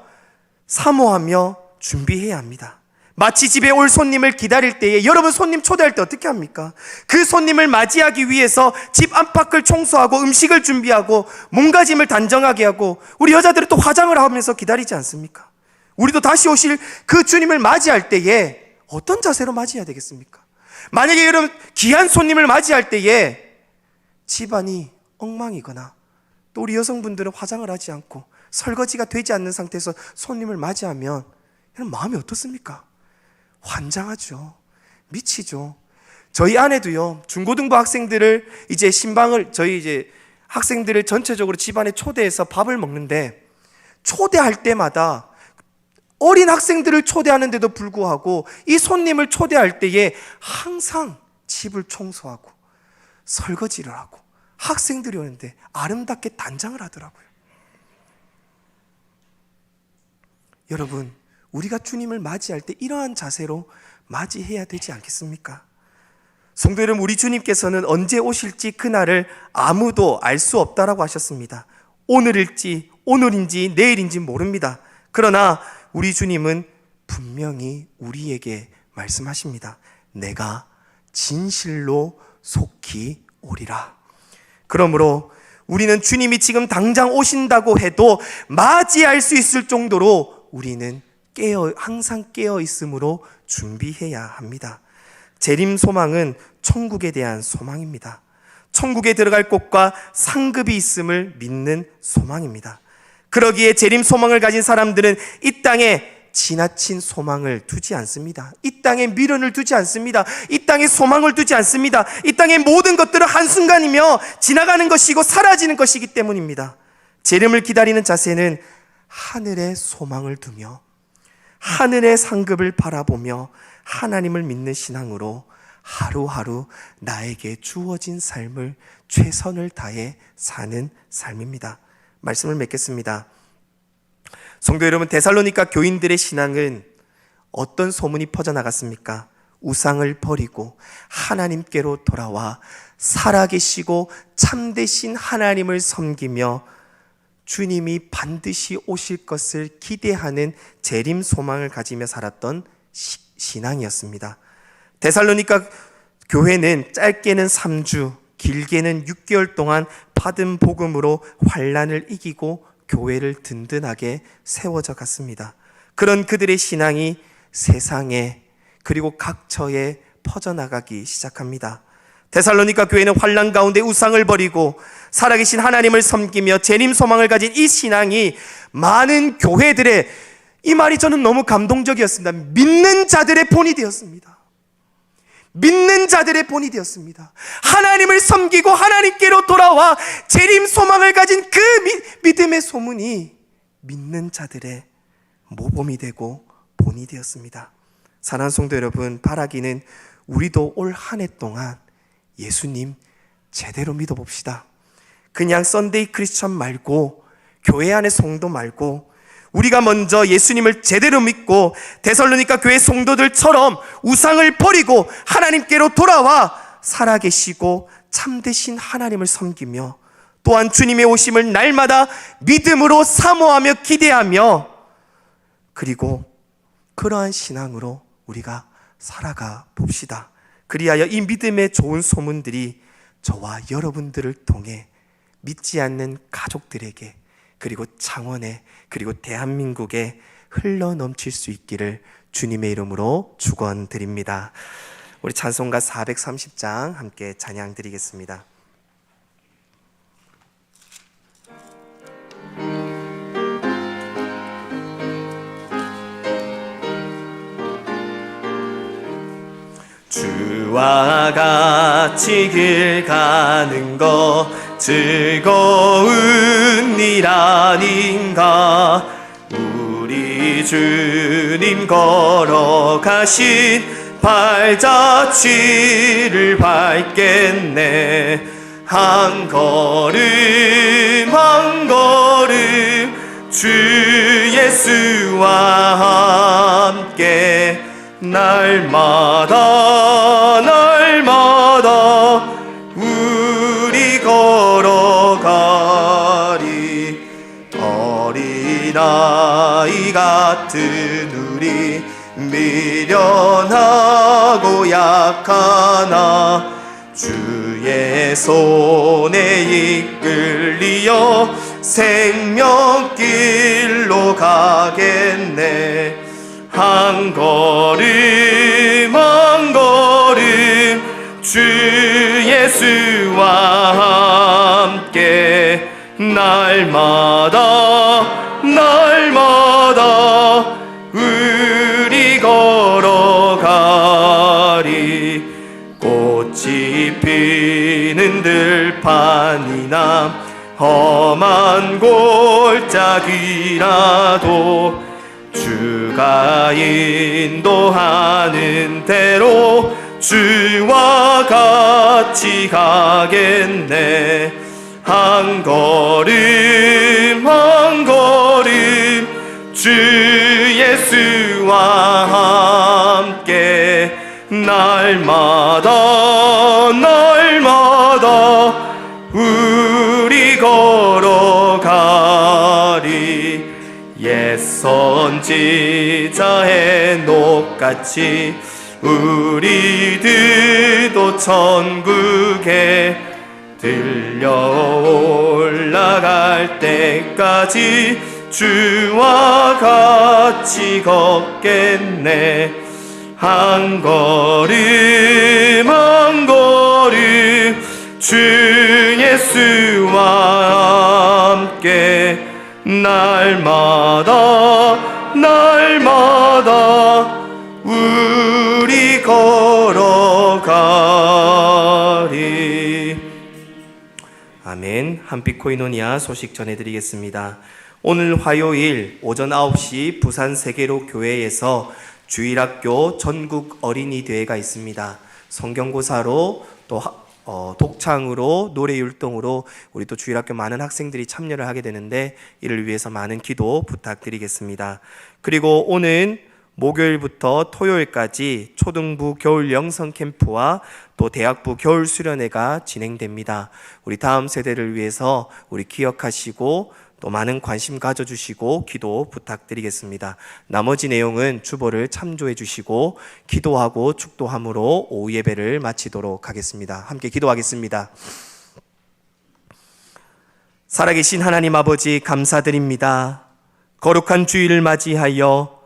사모하며 준비해야 합니다. 마치 집에 올 손님을 기다릴 때에, 여러분 손님 초대할 때 어떻게 합니까? 그 손님을 맞이하기 위해서 집 안팎을 청소하고 음식을 준비하고 몸가짐을 단정하게 하고, 우리 여자들은 또 화장을 하면서 기다리지 않습니까? 우리도 다시 오실 그 주님을 맞이할 때에 어떤 자세로 맞이해야 되겠습니까? 만약에 여러분 귀한 손님을 맞이할 때에 집안이 엉망이거나, 또 우리 여성분들은 화장을 하지 않고 설거지가 되지 않는 상태에서 손님을 맞이하면 여러분 마음이 어떻습니까? 환장하죠. 미치죠. 저희 아내도요, 중고등부 학생들을 이제 저희 이제 학생들을 전체적으로 집안에 초대해서 밥을 먹는데, 초대할 때마다 어린 학생들을 초대하는데도 불구하고 이 손님을 초대할 때에 항상 집을 청소하고 설거지를 하고 학생들이 오는데 아름답게 단장을 하더라고요. 여러분, 우리가 주님을 맞이할 때 이러한 자세로 맞이해야 되지 않겠습니까? 성도 여러분, 우리 주님께서는 언제 오실지 그날을 아무도 알 수 없다라고 하셨습니다. 오늘인지 내일인지 모릅니다. 그러나 우리 주님은 분명히 우리에게 말씀하십니다. 내가 진실로 속히 오리라. 그러므로 우리는 주님이 지금 당장 오신다고 해도 맞이할 수 있을 정도로 우리는 항상 깨어 있음으로 준비해야 합니다. 재림 소망은 천국에 대한 소망입니다. 천국에 들어갈 곳과 상급이 있음을 믿는 소망입니다. 그러기에 재림 소망을 가진 사람들은 이 땅에 지나친 소망을 두지 않습니다. 이 땅에 미련을 두지 않습니다. 이 땅에 소망을 두지 않습니다. 이 땅의 모든 것들은 한순간이며 지나가는 것이고 사라지는 것이기 때문입니다. 재림을 기다리는 자세는 하늘에 소망을 두며 하늘의 상급을 바라보며 하나님을 믿는 신앙으로 하루하루 나에게 주어진 삶을 최선을 다해 사는 삶입니다. 말씀을 맺겠습니다. 성도 여러분, 데살로니가 교인들의 신앙은 어떤 소문이 퍼져나갔습니까? 우상을 버리고 하나님께로 돌아와 살아계시고 참되신 하나님을 섬기며 주님이 반드시 오실 것을 기대하는 재림 소망을 가지며 살았던 신앙이었습니다. 데살로니가 교회는 짧게는 3주, 길게는 6개월 동안 받은 복음으로 환난을 이기고 교회를 든든하게 세워져 갔습니다. 그런 그들의 신앙이 세상에 그리고 각처에 퍼져나가기 시작합니다. 데살로니가 교회는 환난 가운데 우상을 버리고 살아계신 하나님을 섬기며 재림 소망을 가진 이 신앙이 많은 교회들의, 이 말이 저는 너무 감동적이었습니다. 믿는 자들의 본이 되었습니다. 믿는 자들의 본이 되었습니다. 하나님을 섬기고 하나님께로 돌아와 재림 소망을 가진 그 믿음의 소문이 믿는 자들의 모범이 되고 본이 되었습니다. 사랑하는 성도 여러분, 바라기는 우리도 올 한 해 동안 예수님 제대로 믿어봅시다. 그냥 썬데이 크리스천 말고, 교회 안의 성도 말고, 우리가 먼저 예수님을 제대로 믿고 데살로니가 교회 성도들처럼 우상을 버리고 하나님께로 돌아와 살아계시고 참되신 하나님을 섬기며, 또한 주님의 오심을 날마다 믿음으로 사모하며 기대하며, 그리고 그러한 신앙으로 우리가 살아가 봅시다. 그리하여 이 믿음의 좋은 소문들이 저와 여러분들을 통해 믿지 않는 가족들에게, 그리고 창원에, 그리고 대한민국에 흘러 넘칠 수 있기를 주님의 이름으로 축원드립니다. 우리 찬송가 430장 함께 찬양 드리겠습니다. 주와 같이 길 가는 것 즐거운 일 아닌가. 우리 주님 걸어가신 발자취를 밟겠네. 한 걸음 한 걸음 주 예수와 함께 날마다 날마다 우리 걸어가리. 어린아이 같은 우리 미련하고 약하나 주의 손에 이끌리어 생명길로 가겠네. 한 걸음 한 걸음 주 예수와 함께 날마다 날마다 우리 걸어가리. 꽃이 피는 들판이나 험한 골짜기라도 주가 인도하는 대로 주와 같이 가겠네. 한 걸음 한 걸음 주 예수와 함께 날마다 날마다 우리 걸어가리. 옛 선지자의 녹같이 우리들도 천국에 들려 올라갈 때까지 주와 같이 걷겠네. 한 걸음 한 걸음 주 예수와 함께 날마다 날마다 우리 걸어가리. 아멘. 한빛 코이노니아 소식 전해드리겠습니다. 오늘 화요일 오전 9시 부산 세계로 교회에서 주일학교 전국 어린이 대회가 있습니다. 성경고사로 또 독창으로 노래 율동으로 우리 또 주일학교 많은 학생들이 참여를 하게 되는데 이를 위해서 많은 기도 부탁드리겠습니다. 그리고 오늘 목요일부터 토요일까지 초등부 겨울 영성 캠프와 또 대학부 겨울 수련회가 진행됩니다. 우리 다음 세대를 위해서 우리 기억하시고 또 많은 관심 가져주시고 기도 부탁드리겠습니다. 나머지 내용은 주보를 참조해 주시고 기도하고 축도함으로 오후 예배를 마치도록 하겠습니다. 함께 기도하겠습니다. 살아계신 하나님 아버지 감사드립니다. 거룩한 주일을 맞이하여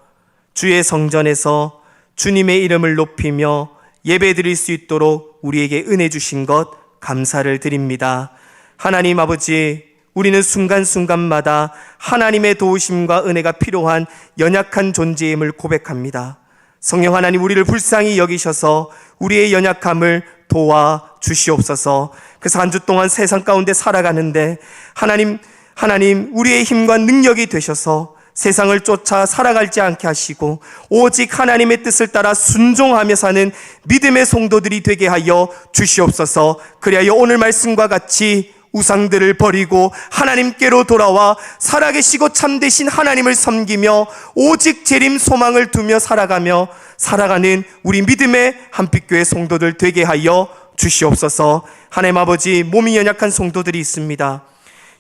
주의 성전에서 주님의 이름을 높이며 예배드릴 수 있도록 우리에게 은혜 주신 것 감사를 드립니다. 하나님 아버지, 우리는 순간순간마다 하나님의 도우심과 은혜가 필요한 연약한 존재임을 고백합니다. 성령 하나님, 우리를 불쌍히 여기셔서 우리의 연약함을 도와 주시옵소서. 그래서 한 주 동안 세상 가운데 살아가는데 하나님 우리의 힘과 능력이 되셔서 세상을 쫓아 살아가지 않게 하시고 오직 하나님의 뜻을 따라 순종하며 사는 믿음의 성도들이 되게 하여 주시옵소서. 그리하여 오늘 말씀과 같이 우상들을 버리고 하나님께로 돌아와 살아계시고 참되신 하나님을 섬기며 오직 재림 소망을 두며 살아가는 우리 믿음의 한빛교회 성도들 되게 하여 주시옵소서. 하나님 아버지, 몸이 연약한 성도들이 있습니다.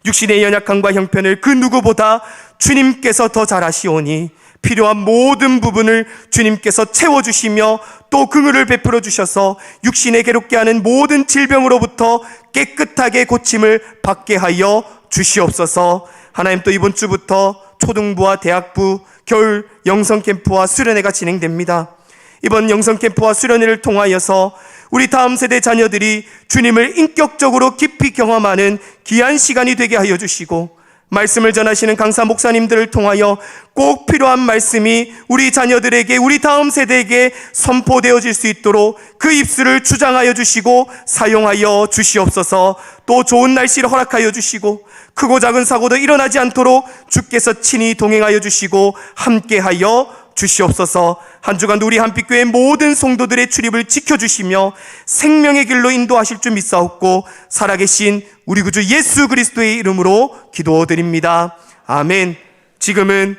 육신의 연약함과 형편을 그 누구보다 주님께서 더 잘 아시오니 필요한 모든 부분을 주님께서 채워주시며 또 긍휼을 베풀어 주셔서 육신에 괴롭게 하는 모든 질병으로부터 깨끗하게 고침을 받게 하여 주시옵소서. 하나님, 또 이번 주부터 초등부와 대학부 겨울 영성 캠프와 수련회가 진행됩니다. 이번 영성 캠프와 수련회를 통하여서 우리 다음 세대 자녀들이 주님을 인격적으로 깊이 경험하는 귀한 시간이 되게 하여 주시고, 말씀을 전하시는 강사 목사님들을 통하여 꼭 필요한 말씀이 우리 자녀들에게, 우리 다음 세대에게 선포되어질 수 있도록 그 입술을 주장하여 주시고 사용하여 주시옵소서. 또 좋은 날씨를 허락하여 주시고 크고 작은 사고도 일어나지 않도록 주께서 친히 동행하여 주시고 함께하여 주시옵소서. 한 주간 우리 한빛교회 모든 성도들의 출입을 지켜주시며 생명의 길로 인도하실 줄 믿사옵고, 살아계신 우리 구주 예수 그리스도의 이름으로 기도드립니다. 아멘. 지금은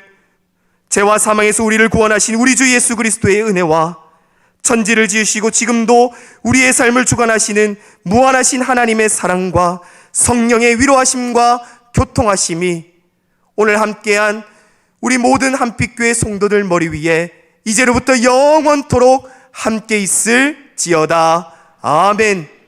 죄와 사망에서 우리를 구원하신 우리 주 예수 그리스도의 은혜와 천지를 지으시고 지금도 우리의 삶을 주관하시는 무한하신 하나님의 사랑과 성령의 위로하심과 교통하심이 오늘 함께한 우리 모든 한빛교회 성도들 머리 위에 이제로부터 영원토록 함께 있을지어다. 아멘.